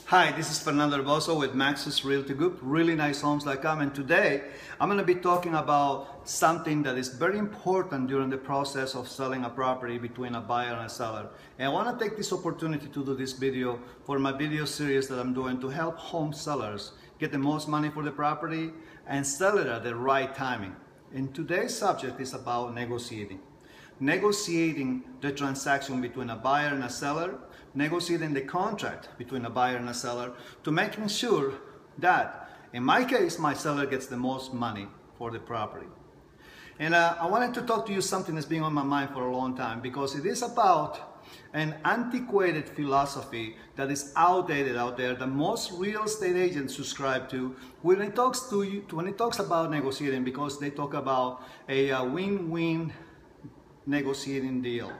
Hi, this is Fernando Herboso with Max's Realty Group, reallynicehomes.com, and today I'm going to be talking about something that is very important during the process of selling a property between a buyer and a seller. And I want to take this opportunity to do this video for my video series that I'm doing to help home sellers get the most money for the property and sell it at the right timing. And today's subject is about negotiating. Negotiating the transaction between a buyer and a seller, negotiating the contract between a buyer and a seller to making sure that, in my case, my seller gets the most money for the property. And I wanted to talk to you something that's been on my mind for a long time, because it is about an antiquated philosophy that is outdated out there that most real estate agents subscribe to when it talks about negotiating, because they talk about a win-win negotiating deal.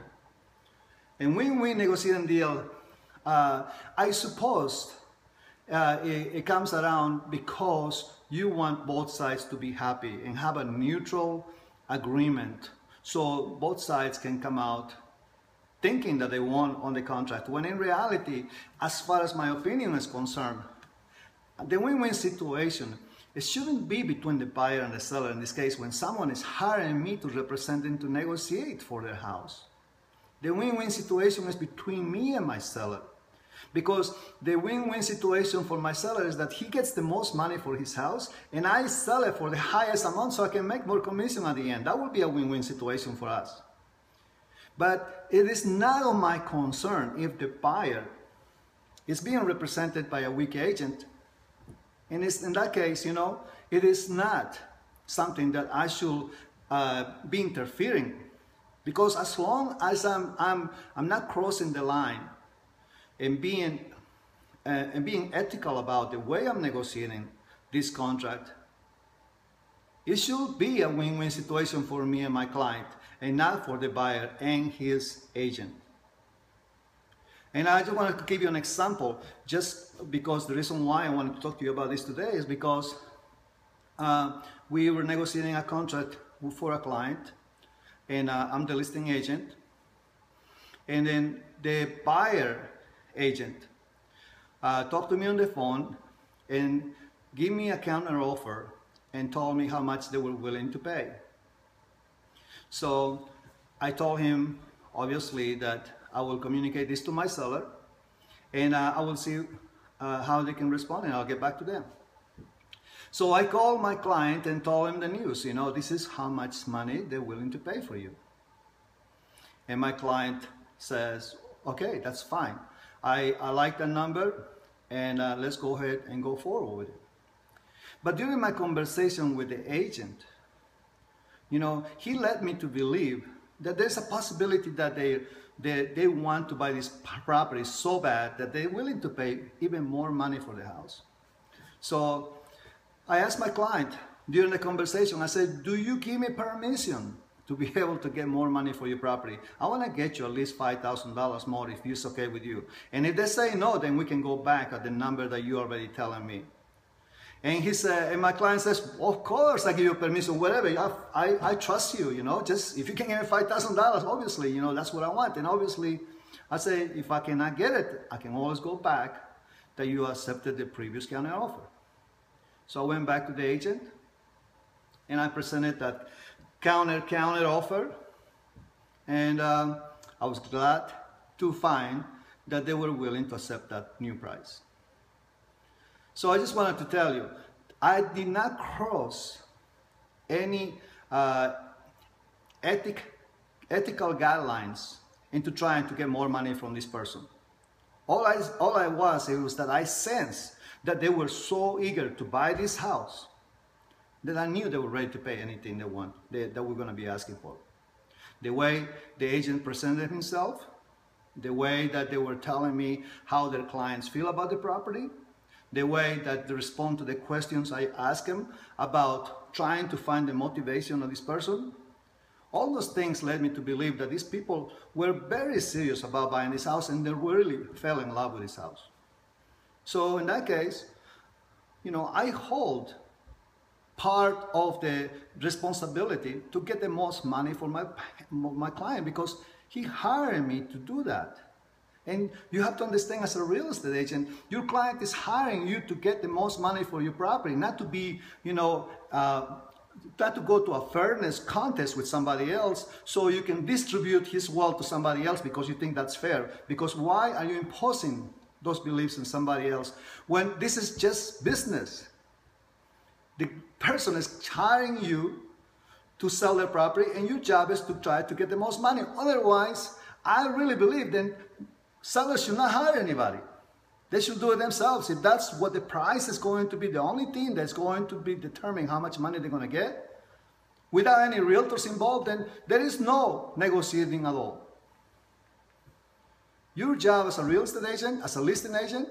And win-win negotiating deal, I suppose it comes around because you want both sides to be happy and have a neutral agreement, so both sides can come out thinking that they won on the contract, when in reality, as far as my opinion is concerned, the win-win situation, it shouldn't be between the buyer and the seller. In this case, when someone is hiring me to represent them to negotiate for their house. The win-win situation is between me and my seller. Because the win-win situation for my seller is that he gets the most money for his house and I sell it for the highest amount so I can make more commission at the end. That would be a win-win situation for us. But it is not of my concern if the buyer is being represented by a weak agent. And in that case, you know, it is not something that I should be interfering, because as long as I'm not crossing the line and being ethical about the way I'm negotiating this contract, it should be a win-win situation for me and my client, and not for the buyer and his agent. And I just wanted to give you an example, just because the reason why I wanted to talk to you about this today is because we were negotiating a contract for a client, and I'm the listing agent. And then the buyer agent talked to me on the phone and gave me a counter offer and told me how much they were willing to pay. So I told him, obviously, that I will communicate this to my seller, and I will see how they can respond, and I'll get back to them. So I called my client and told him the news. You know, this is how much money they're willing to pay for you. And my client says, okay, that's fine. I like the number, and let's go ahead and go forward with it. But during my conversation with the agent, you know, he led me to believe that there's a possibility that they want to buy this property so bad that they're willing to pay even more money for the house. So I asked my client during the conversation, I said, do you give me permission to be able to get more money for your property? I want to get you at least $5,000 more if it's okay with you. And if they say no, then we can go back at the number that you're already telling me. And he said, and my client says, of course I give you permission, whatever. I trust you, you know, just if you can give me $5,000, obviously, you know, that's what I want. And obviously, I say, if I cannot get it, I can always go back that you accepted the previous counter offer. So I went back to the agent and I presented that counter offer. And I was glad to find that they were willing to accept that new price. So I just wanted to tell you, I did not cross any ethical guidelines into trying to get more money from this person. All I was that I sensed that they were so eager to buy this house that I knew they were ready to pay anything they want, that we're going to be asking for. The way the agent presented himself, the way that they were telling me how their clients feel about the property, the way that they respond to the questions I ask them about trying to find the motivation of this person, all those things led me to believe that these people were very serious about buying this house and they really fell in love with this house. So in that case, you know, I hold part of the responsibility to get the most money for my client, because he hired me to do that. And you have to understand, as a real estate agent, your client is hiring you to get the most money for your property, not to be, try to go to a fairness contest with somebody else so you can distribute his wealth to somebody else because you think that's fair. Because why are you imposing those beliefs on somebody else when this is just business? The person is hiring you to sell their property, and your job is to try to get the most money. Otherwise, I really believe then sellers should not hire anybody. They should do it themselves. If that's what the price is going to be, the only thing that's going to be determining how much money they're going to get, without any realtors involved, then there is no negotiating at all. Your job as a real estate agent, as a listing agent,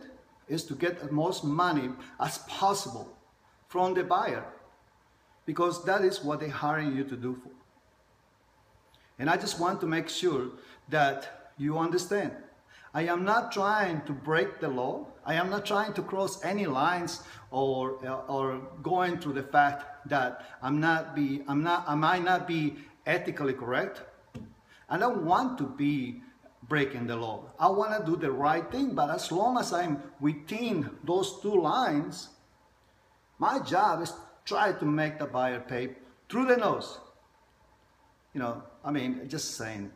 is to get the most money as possible from the buyer, because that is what they're hiring you to do for. And I just want to make sure that you understand. I am not trying to break the law. I am not trying to cross any lines or going through the fact that I might not be ethically correct. I don't want to be breaking the law. I want to do the right thing, but as long as I'm within those two lines, my job is try to make the buyer pay through the nose. Just saying.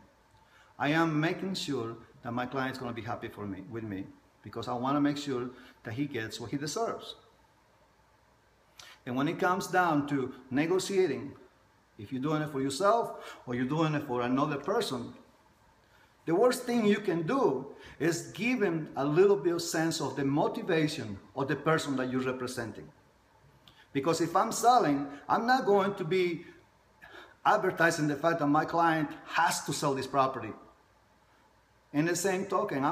I am making sure that my client is going to be happy with me, because I want to make sure that he gets what he deserves. And when it comes down to negotiating, if you're doing it for yourself or you're doing it for another person, the worst thing you can do is give him a little bit of sense of the motivation of the person that you're representing. Because if I'm selling, I'm not going to be advertising the fact that my client has to sell this property. In the same token,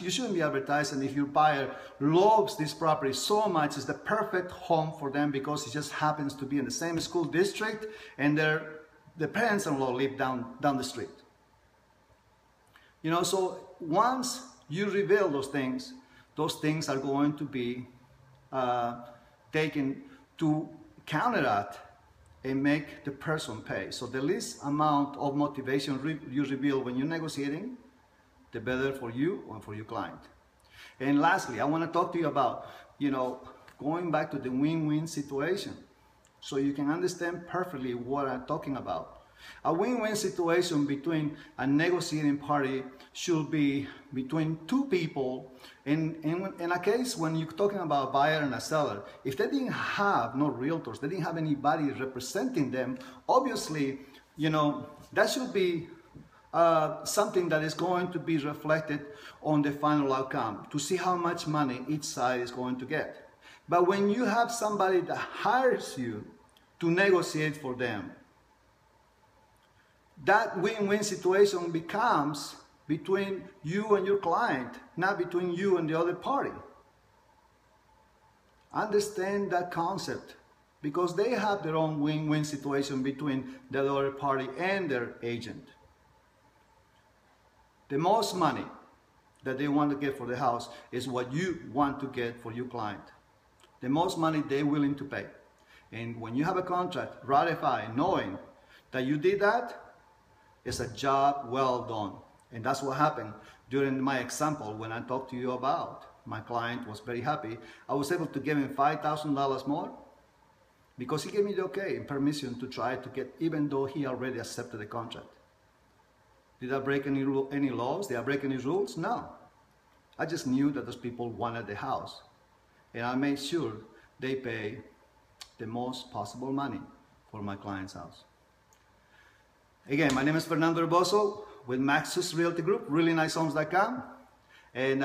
you shouldn't be advertising if your buyer loves this property so much, it's the perfect home for them because it just happens to be in the same school district and the parents-in-law live down the street. So once you reveal those things are going to be taken to counteract and make the person pay. So the least amount of motivation you reveal when you're negotiating, the better for you and for your client. And lastly, I want to talk to you about, going back to the win-win situation so you can understand perfectly what I'm talking about. A win-win situation between a negotiating party should be between two people. In a case when you're talking about a buyer and a seller, if they didn't have no realtors, they didn't have anybody representing them, obviously, that should be something that is going to be reflected on the final outcome to see how much money each side is going to get. But when you have somebody that hires you to negotiate for them, that win-win situation becomes between you and your client, not between you and the other party. Understand that concept, because they have their own win-win situation between the other party and their agent. The most money that they want to get for the house is what you want to get for your client. The most money they're willing to pay. And when you have a contract ratified, knowing that you did that, it's a job well done. And that's what happened during my example when I talked to you about. My client was very happy. I was able to give him $5,000 more because he gave me the okay and permission to try to get, even though he already accepted the contract. Did I break any laws? Did I break any rules? No. I just knew that those people wanted the house. And I made sure they pay the most possible money for my client's house. Again, my name is Fernando Rebozo with Maxus Realty Group, reallynicehomes.com. And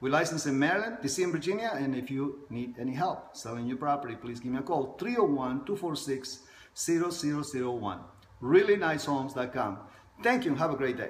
we're licensed in Maryland, DC, and Virginia. And if you need any help selling your property, please give me a call, 301-246-0001. reallynicehomes.com. Thank you. Have a great day.